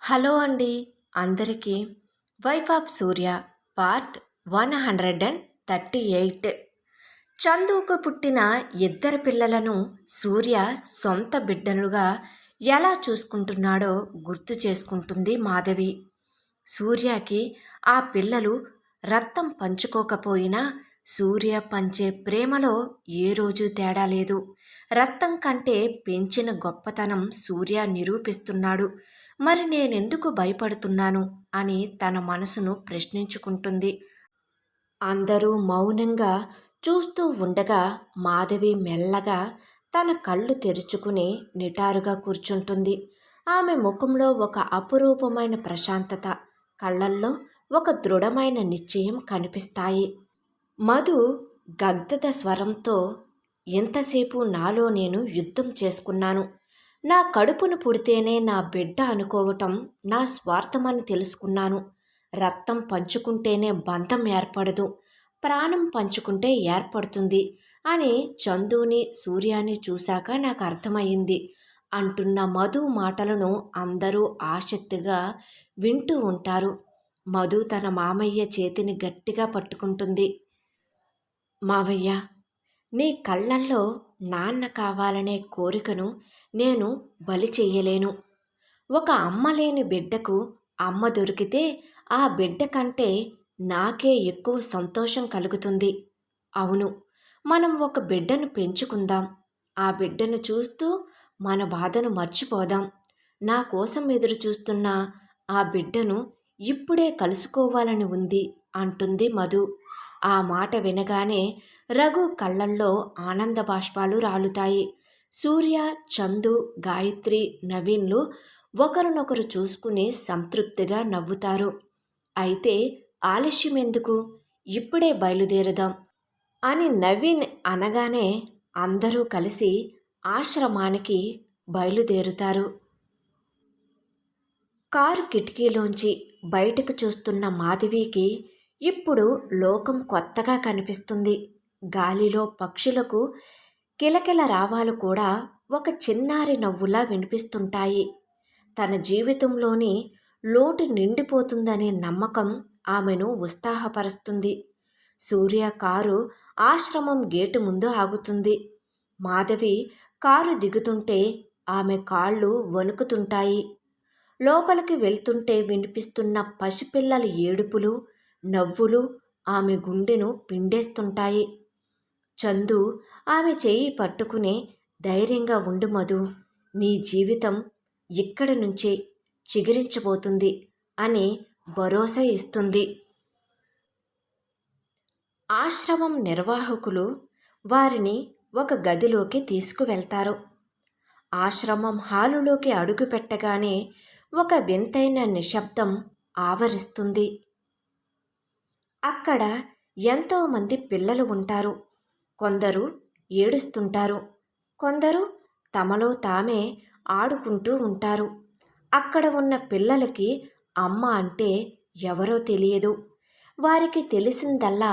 Hello అండి అందరికీ. Wife of Surya part 138. చందుకు పుట్టిన ఇద్దరు పిల్లలను సూర్య సొంత బిడ్డలుగా ఎలా చూసుకుంటున్నాడో గుర్తు చేసుకుంటుంది మాధవి. సూర్యకి ఆ పిల్లలు రక్తం పంచుకోకపోయినా సూర్య పంచే ప్రేమలో ఏ రోజు తేడా లేదు. రక్తం కంటే పెంచిన గొప్పతనం సూర్య నిరూపిస్తున్నాడు. మరి నేనెందుకు భయపడుతున్నాను అని తన మనసును ప్రశ్నించుకుంటుంది. అందరూ మౌనంగా చూస్తూ ఉండగా మాధవి మెల్లగా తన కళ్ళు తెరుచుకుని నిటారుగా కూర్చుంటుంది. ఆమె ముఖంలో ఒక అపురూపమైన ప్రశాంతత, కళ్ళల్లో ఒక దృఢమైన నిశ్చయం కనిపిస్తాయి. మధు గద్గద స్వరంతో, ఎంతసేపు నాలో నేను యుద్ధం చేసుకున్నాను. నా కడుపును పుడితేనే నా బిడ్డ అనుకోవటం నా స్వార్థమని తెలుసుకున్నాను. రక్తం పంచుకుంటేనే బంధం ఏర్పడదు, ప్రాణం పంచుకుంటే ఏర్పడుతుంది అని చందుని సూర్యాని చూశాక నాకు అర్థమయ్యింది అంటున్న మధు మాటలను అందరూ ఆసక్తిగా వింటూ ఉంటారు. మధు తన మామయ్య చేతిని గట్టిగా పట్టుకుంటుంది. మావయ్య, నీ కళ్ళల్లో నాన్న కావాలనే కోరికను నేను బలి చెయ్యలేను. ఒక అమ్మ లేని బిడ్డకు అమ్మ దొరికితే ఆ బిడ్డ కంటే నాకే ఎక్కువ సంతోషం కలుగుతుంది. అవును, మనం ఒక బిడ్డను పెంచుకుందాం. ఆ బిడ్డను చూస్తూ మన బాధను మర్చిపోదాం. నా కోసం ఎదురు చూస్తున్న ఆ బిడ్డను ఇప్పుడే కలుసుకోవాలని ఉంది అంటుంది మధు. ఆ మాట వినగానే రఘు కళ్ళల్లో ఆనంద బాష్పాలు రాలుతాయి. సూర్య, చందు, గాయత్రి, నవీన్లు ఒకరినొకరు చూసుకుని సంతృప్తిగా నవ్వుతారు. అయితే ఆలస్యం ఎందుకు, ఇప్పుడే బయలుదేరదాం అని నవీన్ అనగానే అందరూ కలిసి ఆశ్రమానికి బయలుదేరుతారు. కారు కిటికీలోంచి బయటకు చూస్తున్న మాధవికి ఇప్పుడు లోకం కొత్తగా కనిపిస్తుంది. గాలిలో పక్షులకు కిలకిల రావాలు కూడా ఒక చిన్నారి నవ్వులా వినిపిస్తుంటాయి. తన జీవితంలోని లోటు నిండిపోతుందనే నమ్మకం ఆమెను ఉత్సాహపరుస్తుంది. సూర్య కారు ఆశ్రమం గేటు ముందు ఆగుతుంది. మాధవి కారు దిగుతుంటే ఆమె కాళ్ళు వణుకుతుంటాయి. లోపలికి వెళ్తుంటే వినిపిస్తున్న పసిపిల్లల ఏడుపులు, నవ్వులు ఆమె గుండెను పిండేస్తుంటాయి. చందు ఆమె చేయి పట్టుకుని, ధైర్యంగా ఉండు మధు, నీ జీవితం ఇక్కడి నుంచే చిగురించబోతుంది అని భరోసా ఇస్తుంది. ఆశ్రమం నిర్వాహకులు వారిని ఒక గదిలోకి తీసుకువెళ్తారు. ఆశ్రమం హాలులోకి అడుగు పెట్టగానే ఒక వింతైన నిశ్శబ్దం ఆవరిస్తుంది. అక్కడ ఎంతోమంది పిల్లలు ఉంటారు. కొందరు ఏడుస్తుంటారు, కొందరు తమలో తామే ఆడుకుంటూ ఉంటారు. అక్కడ ఉన్న పిల్లలకి అమ్మ అంటే ఎవరో తెలియదు. వారికి తెలిసిందల్లా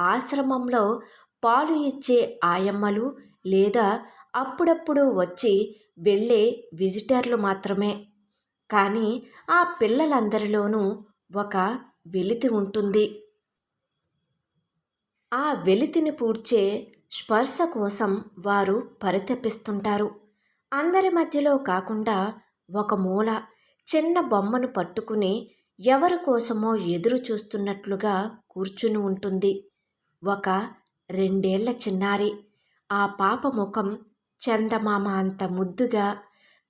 ఆశ్రమంలో పాలు ఇచ్చే ఆయమ్మలు లేదా అప్పుడప్పుడు వచ్చి వెళ్ళే విజిటర్లు మాత్రమే. కానీ ఆ పిల్లలందరిలోనూ ఒక వెలితి ఉంటుంది. ఆ వెలితిని పూడ్చే స్పర్శ కోసం వారు పరితపిస్తుంటారు. అందరి మధ్యలో కాకుండా ఒక మూల చిన్న బొమ్మను పట్టుకుని ఎవరి కోసమో ఎదురు చూస్తున్నట్లుగా కూర్చుని ఉంటుంది ఒక 2 ఏళ్ల చిన్నారి. ఆ పాప ముఖం చందమామ అంత ముద్దుగా,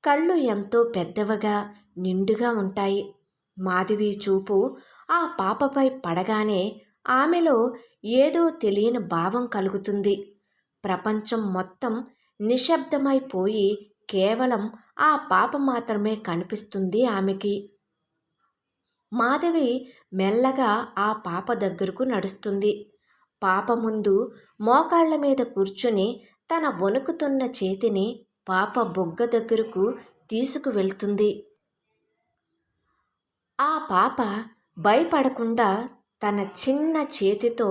కళ్ళు ఎంతో పెద్దవిగా నిండుగా ఉంటాయి. మాధవి చూపు ఆ పాపపై పడగానే ఆమెలో ఏదో తెలియని భావం కలుగుతుంది. ప్రపంచం మొత్తం నిశ్శబ్దమైపోయి కేవలం ఆ పాప మాత్రమే కనిపిస్తుంది ఆమెకి. మాధవి మెల్లగా ఆ పాప దగ్గరకు నడుస్తుంది. పాప ముందు మోకాళ్ల మీద కూర్చుని తన వణుకుతున్న చేతిని పాప బొగ్గ దగ్గరకు తీసుకువెళ్తుంది. ఆ పాప భయపడకుండా తన చిన్న చేతితో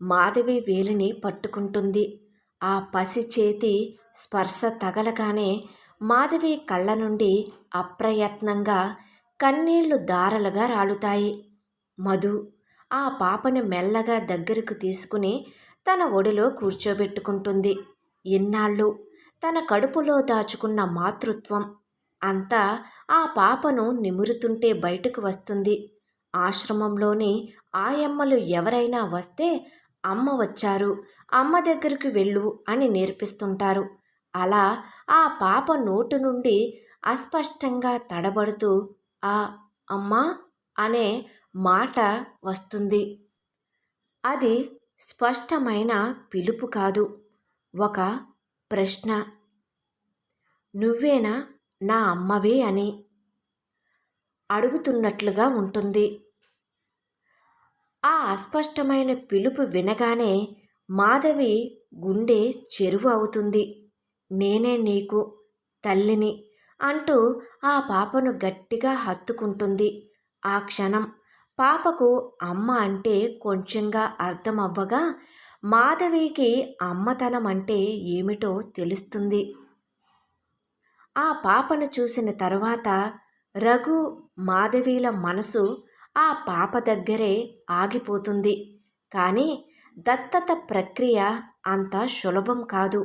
మాధవి వేలిని పట్టుకుంటుంది. ఆ పసి చేతి స్పర్శ తగలగానే మాధవి కళ్ళ నుండి అప్రయత్నంగా కన్నీళ్లు దారలుగా రాలుతాయి. మధు ఆ పాపను మెల్లగా దగ్గరకు తీసుకుని తన ఒడిలో కూర్చోబెట్టుకుంటుంది. ఇన్నాళ్ళు తన కడుపులో దాచుకున్న మాతృత్వం అంతా ఆ పాపను నిమురుతుంటే బయటకు వస్తుంది. ఆశ్రమంలోని ఆయమ్మలు ఎవరైనా వస్తే అమ్మ వచ్చారు, అమ్మ దగ్గరికి వెళ్ళు అని నేర్పిస్తుంటారు. అలా ఆ పాప నోటు నుండి అస్పష్టంగా తడబడుతూ ఆ అమ్మా అనే మాట వస్తుంది. అది స్పష్టమైన పిలుపు కాదు, ఒక ప్రశ్న. నువ్వేనా నా అమ్మవే అని అడుగుతున్నట్లుగా ఉంటుంది. ఆ అస్పష్టమైన పిలుపు వినగానే మాధవి గుండె చెరువు అవుతుంది. నేనే నీకు తల్లిని అంటూ ఆ పాపను గట్టిగా హత్తుకుంటుంది. ఆ క్షణం పాపకు అమ్మ అంటే కొంచెంగా అర్థం అవ్వగా మాధవికి అమ్మతనం అంటే ఏమిటో తెలుస్తుంది. ఆ పాపను చూసిన తరువాత రఘు, మాధవీల మనసు ఆ పాప దగ్గరే ఆగిపోతుంది. కానీ దత్తత ప్రక్రియ అంత సులభం కాదు.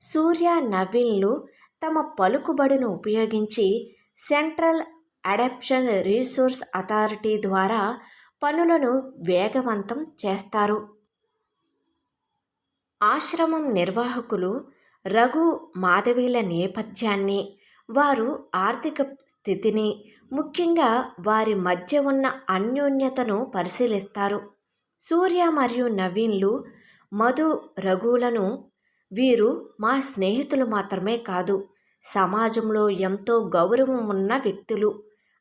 సూర్య, నవీన్లు తమ పలుకుబడిని ఉపయోగించి సెంట్రల్ అడాప్షన్ రీసోర్స్ అథారిటీ ద్వారా పనులను వేగవంతం చేస్తారు. ఆశ్రమం నిర్వాహకులు రఘు, మాధవీల నేపథ్యాన్ని, వారు ఆర్థిక స్థితిని, ముఖ్యంగా వారి మధ్య ఉన్న అన్యోన్యతను పరిశీలిస్తారు. సూర్య మరియు నవీన్లు మధు, రఘులను వీరు మా స్నేహితులు మాత్రమే కాదు, సమాజంలో ఎంతో గౌరవం ఉన్న వ్యక్తులు.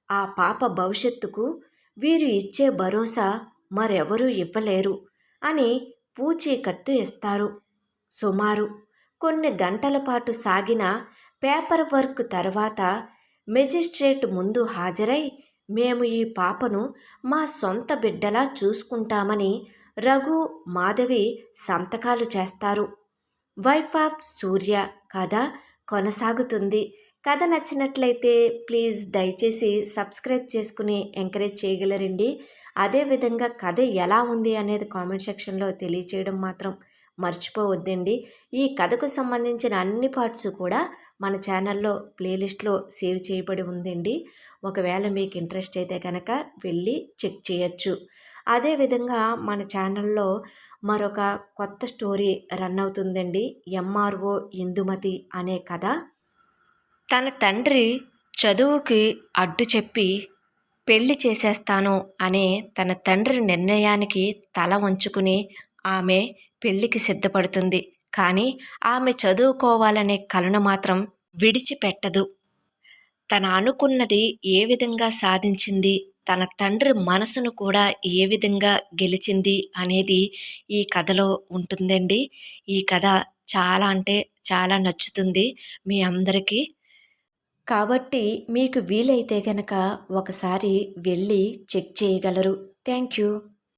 ఆ పాప భవిష్యత్తుకు వీరు ఇచ్చే భరోసా మరెవరూ ఇవ్వలేరు అని పూచీకత్తు ఇస్తారు. సుమారు కొన్ని గంటల పాటు సాగిన పేపర్ వర్క్ తర్వాత మెజిస్ట్రేట్ ముందు హాజరై మేము ఈ పాపను మా సొంత బిడ్డలా చూసుకుంటామని రఘు, మాధవి సంతకాలు చేస్తారు. వైఫ్ ఆఫ్ సూర్య కథ కొనసాగుతుంది. కథ నచ్చినట్లయితే ప్లీజ్ దయచేసి సబ్స్క్రైబ్ చేసుకుని ఎంకరేజ్ చేయగలరండి. అదేవిధంగా కథ ఎలా ఉంది అనేది కామెంట్ సెక్షన్లో తెలియచేయడం మాత్రం మర్చిపోవద్దండి. ఈ కథకు సంబంధించిన అన్ని పార్ట్స్ కూడా మన ఛానల్లో ప్లేలిస్ట్లో సేవ్ చేయబడి ఉందండి. ఒకవేళ మీకు ఇంట్రెస్ట్ అయితే కనుక వెళ్ళి చెక్ చేయొచ్చు. అదేవిధంగా మన ఛానల్లో మరొక కొత్త స్టోరీ రన్ అవుతుందండి. ఎంఆర్ఓ ఇందుమతి అనే కథ. తన తండ్రి చదువుకి అడ్డు చెప్పి పెళ్లి చేసేస్తాను అనే తన తండ్రి నిర్ణయానికి తల వంచుకుని ఆమె పెళ్లికి సిద్ధపడుతుంది. కానీ ఆమె చదువుకోవాలనే కలను మాత్రం విడిచిపెట్టదు. తన అనుకున్నది ఏ విధంగా సాధించింది, తన తండ్రి మనసును కూడా ఏ విధంగా గెలిచింది అనేది ఈ కథలో ఉంటుందండి. ఈ కథ చాలా అంటే చాలా నచ్చుతుంది మీ అందరికీ. కాబట్టి మీకు వీలైతే గనక ఒకసారి వెళ్ళి చెక్ చేయగలరు. Thank you.